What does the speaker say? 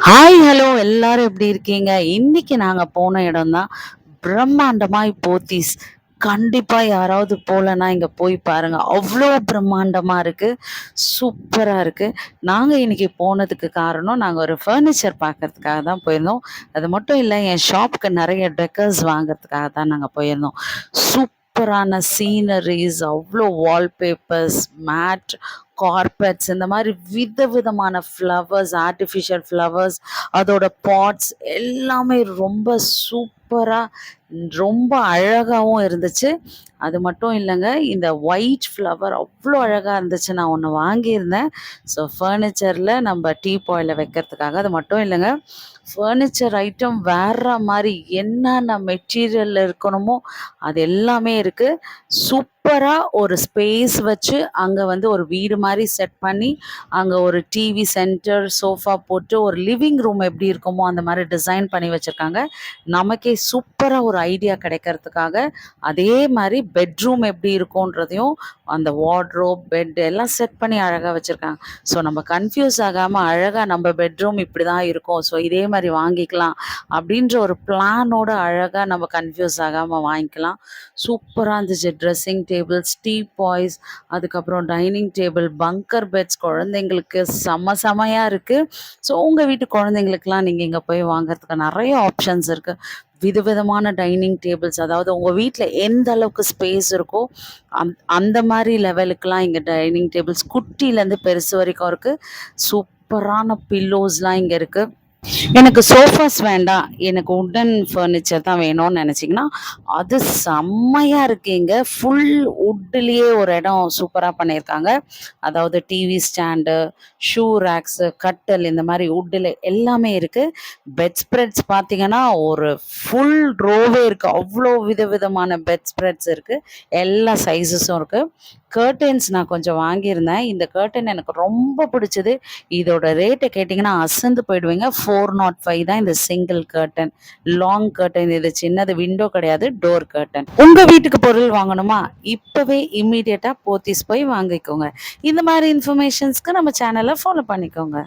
Hi hello எல்லாரும் எப்படி இருக்கீங்க? இன்னைக்கு நாங்க போன இடம் தான் பிரம்மாண்டமாய் போத்தீஸ். கண்டிப்பா யாராவது போலன்னா இங்க போய் பாருங்க. அவ்வளோ பிரம்மாண்டமா இருக்கு. சூப்பரா இருக்கு. நாங்க இன்னைக்கு போனதுக்கு காரணம், நாங்க ஒரு ஃபர்னிச்சர் பார்க்கறதுக்காக தான் போயிருந்தோம். அது மட்டும் இல்ல, என் ஷாப்க்கு நெறைய டெக்கர்ஸ் வாங்குறதுக்காக தான் நாங்க போயிருந்தோம். சூப்பரான சீனரீஸ், அவ்வளோ வால்பேப்பர்ஸ், மேட், கார்பெட்ஸ் இந்த மாதிரி விதவிதமான ஃப்ளவர்ஸ், ஆர்டிஃபிஷியல் ஃப்ளவர்ஸ், அதோட பாட்ஸ் எல்லாமே ரொம்ப சூப்பரா, ரொம்ப அழகாவும் இருந்துச்சு. அது மட்டும் இல்லங்க, இந்த ஒயிட் ஃப்ளவர் அவ்ளோ அழகா இருந்துச்சு. நான் ஒண்ணு வாங்கியிருந்தேன். ஸோ ஃபர்னிச்சர்ல நம்ம டீப்பாய்ல வைக்கிறதுக்காக. அது மட்டும் இல்லங்க, ஃபர்னிச்சர் ஐட்டம் வேற மாரி என்னென்ன மெட்டீரியல்ல இருக்கணுமோ, அது எல்லாமே இருக்கு. சூப்பரா ஒரு ஸ்பேஸ் வச்சு, அங்க வந்து ஒரு வீடு மாரி செட் பண்ணி, அங்க ஒரு டிவி சென்டர், சோஃபா போட்டு, ஒரு லிவிங் ரூம் எப்படி இருக்குமோ, அந்த மாரி டிசைன் பண்ணி வச்சிருக்காங்க. நமக்கே சூப்பரா ஒரு ஐடியா கிடைக்கிறதுக்காக, அதே மாரி பெட்ரூம் எப்படி இருக்குன்றதையும், அந்த வார்ட்ரோப், பெட் எல்லாம் செட் பண்ணி அழகா வச்சிருக்காங்க. ஸோ நம்ம கன்ஃப்யூஸ் ஆகாம அழகா நம்ம பெட்ரூம் இப்படிதான் இருக்கும். ஸோ இதே மாரி வாங்கிக்கலாம் அப்படின்ற ஒரு பிளானோட அழகா நம்ம கன்ஃப்யூஸ் ஆகாம வாங்கிக்கலாம். சூப்பரா இருந்துச்சு. ட்ரெஸ்ஸிங் டேபிள்ஸ், டீபாய்ஸ், அதுக்கப்புறம் டைனிங் டேபிள், பங்கர் பெட்ஸ் குழந்தைங்களுக்கு செம்ம செமையா இருக்கு. ஸோ உங்க வீட்டு குழந்தைங்களுக்குலாம் நீங்க இங்க போய் வாங்குறதுக்கு நெறைய ஆப்ஷன்ஸ் இருக்கு. விதவிதமான டைனிங் டேபிள்ஸ், அதாவது உங்க வீட்ல எந்த அளவுக்கு ஸ்பேஸ் இருக்கோ, அந்த மாரி லெவலுக்குலாம் இங்க டைனிங் டேபிள்ஸ் குட்டிலேருந்து பெருசு வரைக்கும் இருக்கு. சூப்பரான பில்லோஸ்லாம் இங்க இருக்கு. எனக்கு சோஃபாஸ் வேண்டாம், எனக்கு வுட்டன் ஃபர்னிச்சர் தான் வேணும்னு நினச்சிங்கன்னா, அது செம்மையா இருக்குங்க. ஃபுல் வுட்லயே ஒரு இடம் சூப்பரா பண்ணியிருக்காங்க. அதாவது டிவி ஸ்டாண்டு, ஷூ ரேக்ஸு, கட்டில் இந்த மாரி வுட்ல எல்லாமே இருக்கு. பெட் ஸ்ப்ரெட்ஸ் பார்த்தீங்கன்னா, ஒரு ஃபுல் ரோவே இருக்கு. அவ்ளோ விதவிதமான பெட் ஸ்ப்ரெட்ஸ் இருக்கு. எல்லா சைஸஸும் இருக்கு. கர்டன்ஸ் நான் கொஞ்சம் வாங்கியிருந்தேன். இந்த கர்டன் எனக்கு ரொம்ப பிடிச்சது. இதோட ரேட்ட கேட்டிங்கன்னா அசந்து போயிடுவீங்க. 405 தான் இந்த சிங்கிள் கர்டன். லாங் கர்டன் இது, சின்னது, விண்டோ கிடையாது, டோர் கர்டன். உங்க வீட்டுக்கு பொருள் வாங்கணுமா? இப்பவே இம்மீடியட்டா போத்தீஸ் போய் வாங்கிக்கோங்க. இந்த மாதிரி இன்ஃபர்மேஷன்ஸ்க்கு நம்ம சேனலை ஃபாலோ பண்ணிக்கோங்க.